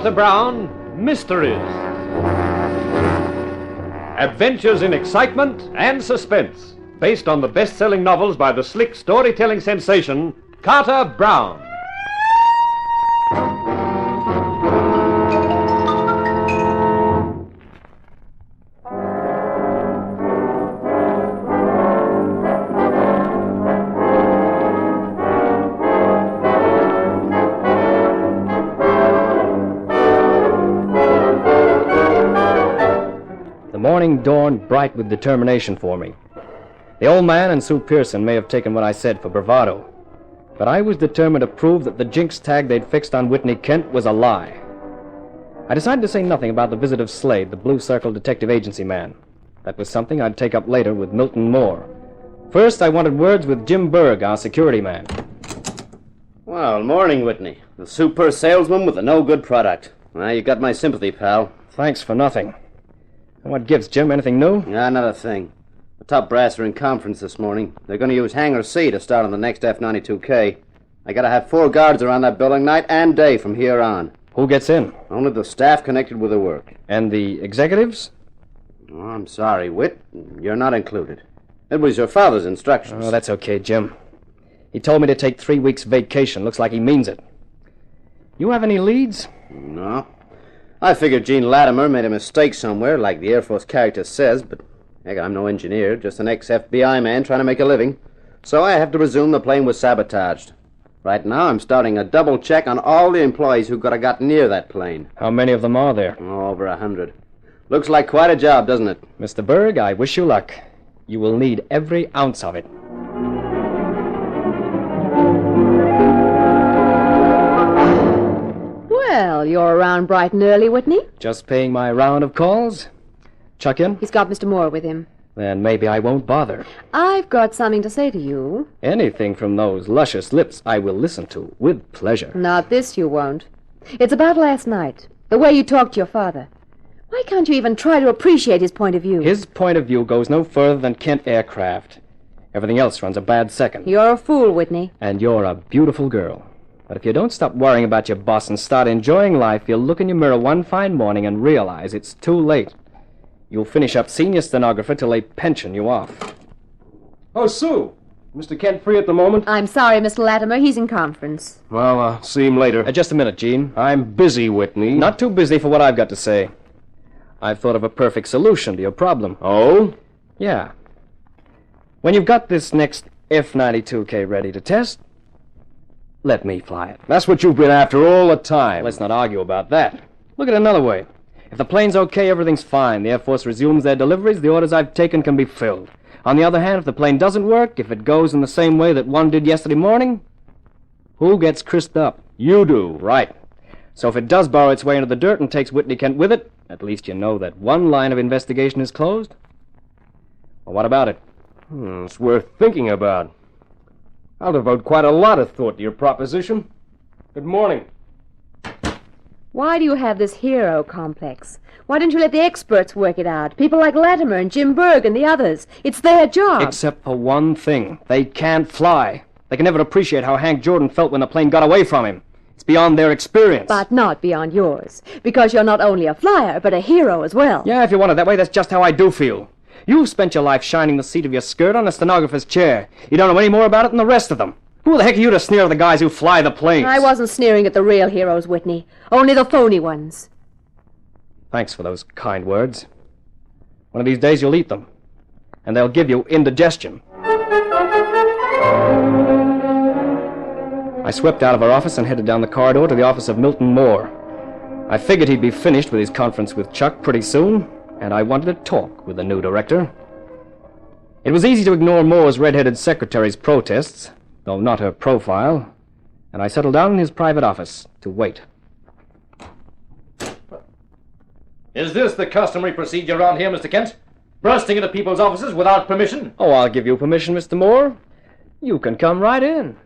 Carter Brown, Mysteries. Adventures in excitement and suspense, based on the best-selling novels by the slick storytelling sensation, Carter Brown. The morning dawned bright with determination for me. The old man and Sue Pearson may have taken what I said for bravado, but I was determined to prove that the jinx tag they'd fixed on Whitney Kent was a lie. I decided to say nothing about the visit of Slade, the Blue Circle Detective Agency man. That was something I'd take up later with Milton Moore. First, I wanted words with Jim Berg, our security man. Well, morning, Whitney. The super salesman with a no-good product. Well, you got my sympathy, pal. Thanks for nothing. And what gives, Jim? Anything new? Yeah, not a thing. The top brass are in conference this morning. They're going to use Hangar C to start on the next F-92K. I gotta have 4 guards around that building night and day from here on. Who gets in? Only the staff connected with the work. And the executives? Oh, I'm sorry, Whit. You're not included. It was your father's instructions. Oh, that's okay, Jim. He told me to take 3 weeks vacation. Looks like he means it. You have any leads? No. I figured Gene Latimer made a mistake somewhere, like the Air Force character says, but heck, I'm no engineer, just an ex-FBI man trying to make a living. So I have to presume the plane was sabotaged. Right now, I'm starting a double check on all the employees who could have got near that plane. How many of them are there? Oh, over 100. Looks like quite a job, doesn't it? Mr. Berg, I wish you luck. You will need every ounce of it. Well, you're around bright and early, Whitney. Just paying my round of calls. Chuck in? He's got Mr. Moore with him. Then maybe I won't bother. I've got something to say to you. Anything from those luscious lips I will listen to, with pleasure. Not this you won't. It's about last night. The way you talked to your father. Why can't you even try to appreciate his point of view? His point of view goes no further than Kent Aircraft. Everything else runs a bad second. You're a fool, Whitney. And you're a beautiful girl. But if you don't stop worrying about your boss and start enjoying life, you'll look in your mirror one fine morning and realize it's too late. You'll finish up senior stenographer till they pension you off. Oh, Sue. Mr. Kent free at the moment? I'm sorry, Mr. Latimer. He's in conference. Well, I'll see him later. Just a minute, Gene. I'm busy, Whitney. Not too busy for what I've got to say. I've thought of a perfect solution to your problem. Oh? Yeah. When you've got this next F-92K ready to test, let me fly it. That's what you've been after all the time. Let's not argue about that. Look at it another way. If the plane's okay, everything's fine. The Air Force resumes their deliveries, the orders I've taken can be filled. On the other hand, if the plane doesn't work, if it goes in the same way that one did yesterday morning, who gets crisped up? You do. Right. So if it does burrow its way into the dirt and takes Whitney Kent with it, at least you know that one line of investigation is closed. Well, what about it? It's worth thinking about. I'll devote quite a lot of thought to your proposition. Good morning. Why do you have this hero complex? Why don't you let the experts work it out? People like Latimer and Jim Berg and the others. It's their job. Except for one thing. They can't fly. They can never appreciate how Hank Jordan felt when the plane got away from him. It's beyond their experience. But not beyond yours. Because you're not only a flyer, but a hero as well. Yeah, if you want it that way, that's just how I do feel. You've spent your life shining the seat of your skirt on a stenographer's chair. You don't know any more about it than the rest of them. Who the heck are you to sneer at the guys who fly the planes? I wasn't sneering at the real heroes, Whitney. Only the phony ones. Thanks for those kind words. One of these days you'll eat them. And they'll give you indigestion. I swept out of our office and headed down the corridor to the office of Milton Moore. I figured he'd be finished with his conference with Chuck pretty soon, and I wanted to talk with the new director. It was easy to ignore Moore's red-headed secretary's protests, though not her profile, and I settled down in his private office to wait. Is this the customary procedure around here, Mr. Kent? Bursting into people's offices without permission? Oh, I'll give you permission, Mr. Moore. You can come right in.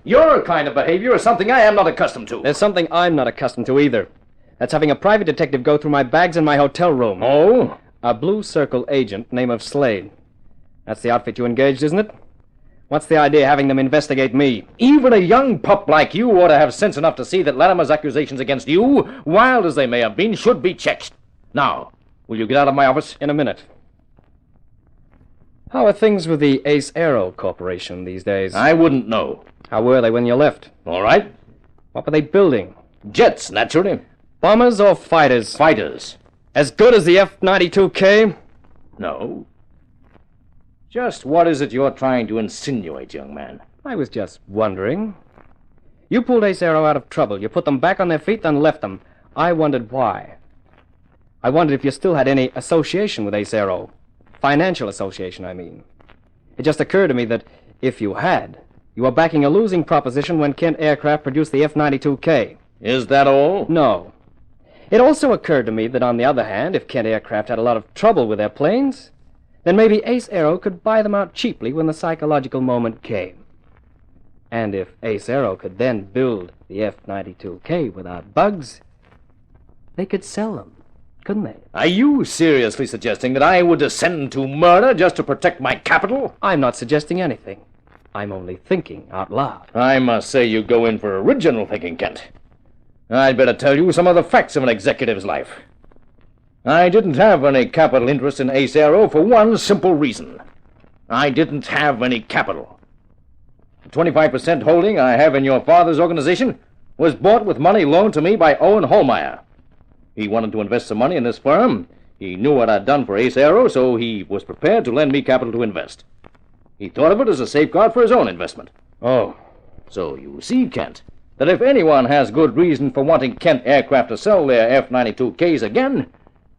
Your kind of behavior is something I am not accustomed to. There's something I'm not accustomed to either. That's having a private detective go through my bags in my hotel room. Oh? A Blue Circle agent, name of Slade. That's the outfit you engaged, isn't it? What's the idea of having them investigate me? Even a young pup like you ought to have sense enough to see that Latimer's accusations against you, wild as they may have been, should be checked. Now, will you get out of my office? In a minute. How are things with the Ace Aero Corporation these days? I wouldn't know. How were they when you left? All right. What were they building? Jets, naturally. Bombers or fighters? Fighters. As good as the F-92K? No. Just what is it you're trying to insinuate, young man? I was just wondering. You pulled Ace Aero out of trouble. You put them back on their feet, then left them. I wondered why. I wondered if you still had any association with Ace Aero. Financial association, I mean. It just occurred to me that if you had, you were backing a losing proposition when Kent Aircraft produced the F-92K. Is that all? No. It also occurred to me that, on the other hand, if Kent Aircraft had a lot of trouble with their planes, then maybe Ace Aero could buy them out cheaply when the psychological moment came. And if Ace Aero could then build the F-92K without bugs, they could sell them, couldn't they? Are you seriously suggesting that I would descend to murder just to protect my capital? I'm not suggesting anything. I'm only thinking out loud. I must say you go in for original thinking, Kent. I'd better tell you some of the facts of an executive's life. I didn't have any capital interest in Ace Aero for one simple reason. I didn't have any capital. The 25% holding I have in your father's organization was bought with money loaned to me by Owen Holmeyer. He wanted to invest some money in this firm. He knew what I'd done for Ace Aero, so he was prepared to lend me capital to invest. He thought of it as a safeguard for his own investment. Oh. So you see, Kent, that if anyone has good reason for wanting Kent Aircraft to sell their F-92Ks again,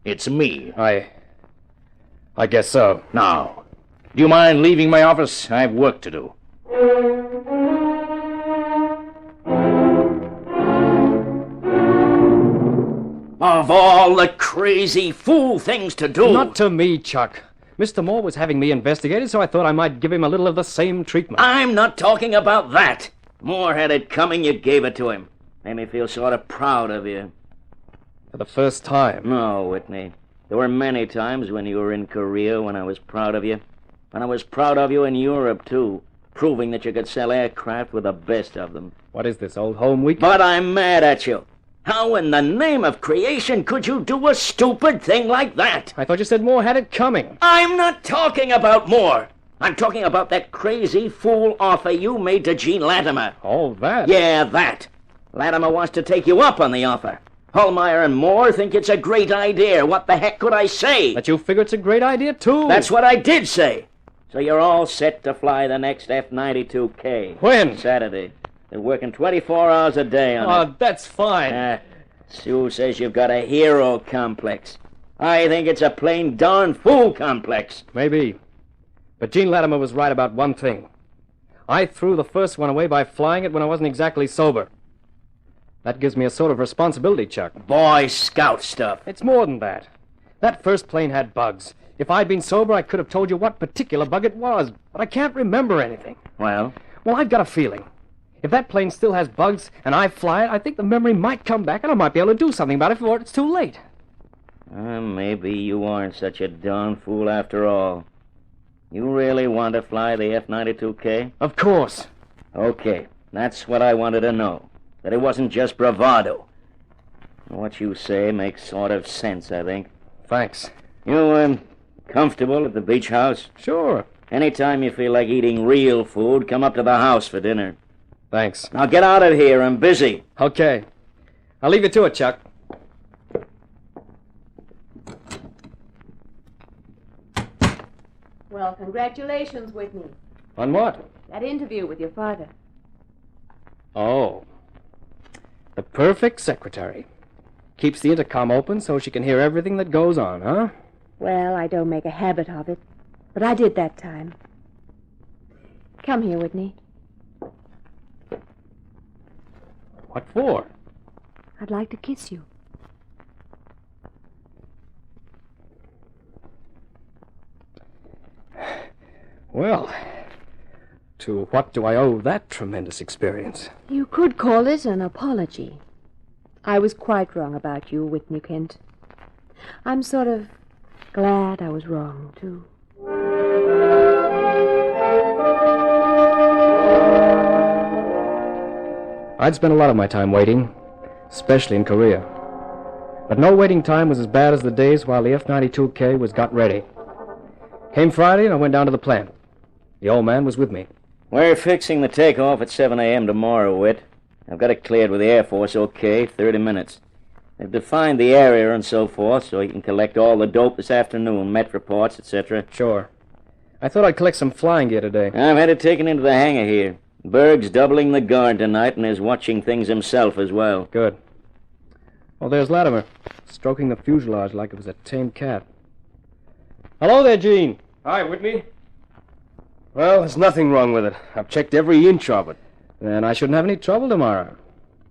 it's me. I guess so. Now, do you mind leaving my office? I've work to do. Of all the crazy fool things to do. Not to me, Chuck. Mr. Moore was having me investigated, so I thought I might give him a little of the same treatment. I'm not talking about that. Moore had it coming, you gave it to him. Made me feel sort of proud of you. For the first time. No, Whitney. There were many times when you were in Korea when I was proud of you. And I was proud of you in Europe, too. Proving that you could sell aircraft with the best of them. What is this, Old Home Week? But I'm mad at you. How in the name of creation could you do a stupid thing like that? I thought you said Moore had it coming. I'm not talking about Moore. I'm talking about that crazy fool offer you made to Gene Latimer. Oh, that? Yeah, that. Latimer wants to take you up on the offer. Holmeyer and Moore think it's a great idea. What the heck could I say? That you figure it's a great idea, too. That's what I did say. So you're all set to fly the next F-92K. When? Saturday. They're working 24 hours a day on it. Oh, that's fine. Sue says you've got a hero complex. I think it's a plain darn fool complex. Maybe. But Gene Latimer was right about one thing. I threw the first one away by flying it when I wasn't exactly sober. That gives me a sort of responsibility, Chuck. Boy Scout stuff. It's more than that. That first plane had bugs. If I'd been sober, I could have told you what particular bug it was, but I can't remember anything. Well, I've got a feeling. If that plane still has bugs and I fly it, I think the memory might come back and I might be able to do something about it before it's too late. maybe you aren't such a darn fool after all. You really want to fly the F-92K? Of course. Okay, that's what I wanted to know. That it wasn't just bravado. What you say makes sort of sense, I think. Thanks. You, comfortable at the beach house? Sure. Anytime you feel like eating real food, come up to the house for dinner. Thanks. Now get out of here. I'm busy. Okay. I'll leave you to it, Chuck. Well, congratulations, Whitney. On what? That interview with your father. Oh. The perfect secretary. Keeps the intercom open so she can hear everything that goes on, huh? Well, I don't make a habit of it, but I did that time. Come here, Whitney. What for? I'd like to kiss you. Well, to what do I owe that tremendous experience? You could call it an apology. I was quite wrong about you, Whitney Kent. I'm sort of glad I was wrong, too. I'd spent a lot of my time waiting, especially in Korea. But no waiting time was as bad as the days while the F-92K was got ready. Came Friday, and I went down to the plant. The old man was with me. We're fixing the takeoff at 7 a.m. tomorrow, Whit. I've got it cleared with the Air Force, okay, 30 minutes. They've defined the area and so forth, so you can collect all the dope this afternoon, met reports, etc. Sure. I thought I'd collect some flying gear today. I've had it taken into the hangar here. Berg's doubling the guard tonight and is watching things himself as well. Good. Oh, there's Latimer, stroking the fuselage like it was a tame cat. Hello there, Gene. Hi, Whitney. Well, there's nothing wrong with it. I've checked every inch of it. Then I shouldn't have any trouble tomorrow.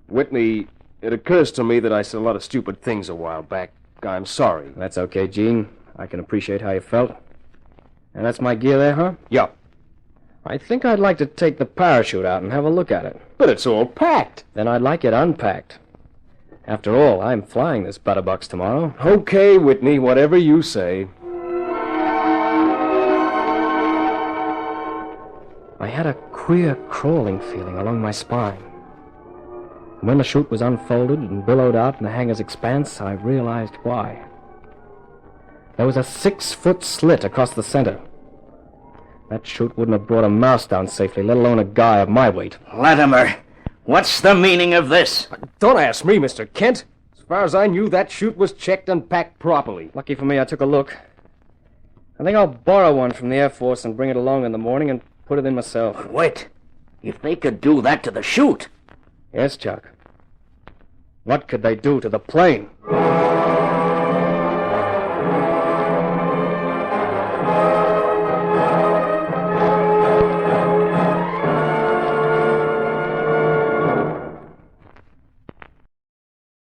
Whitney, it occurs to me that I said a lot of stupid things a while back. I'm sorry. That's okay, Gene. I can appreciate how you felt. And that's my gear there, huh? Yeah. I think I'd like to take the parachute out and have a look at it. But it's all packed. Then I'd like it unpacked. After all, I'm flying this Butterbox tomorrow. Okay, Whitney, whatever you say. I had a queer crawling feeling along my spine. And when the chute was unfolded and billowed out in the hangar's expanse, I realized why. There was a 6-foot slit across the center. That chute wouldn't have brought a mouse down safely, let alone a guy of my weight. Latimer, what's the meaning of this? Don't ask me, Mr. Kent. As far as I knew, that chute was checked and packed properly. Lucky for me, I took a look. I think I'll borrow one from the Air Force and bring it along in the morning and put it in myself. Wait, if they could do that to the chute. Yes, Chuck. What could they do to the plane?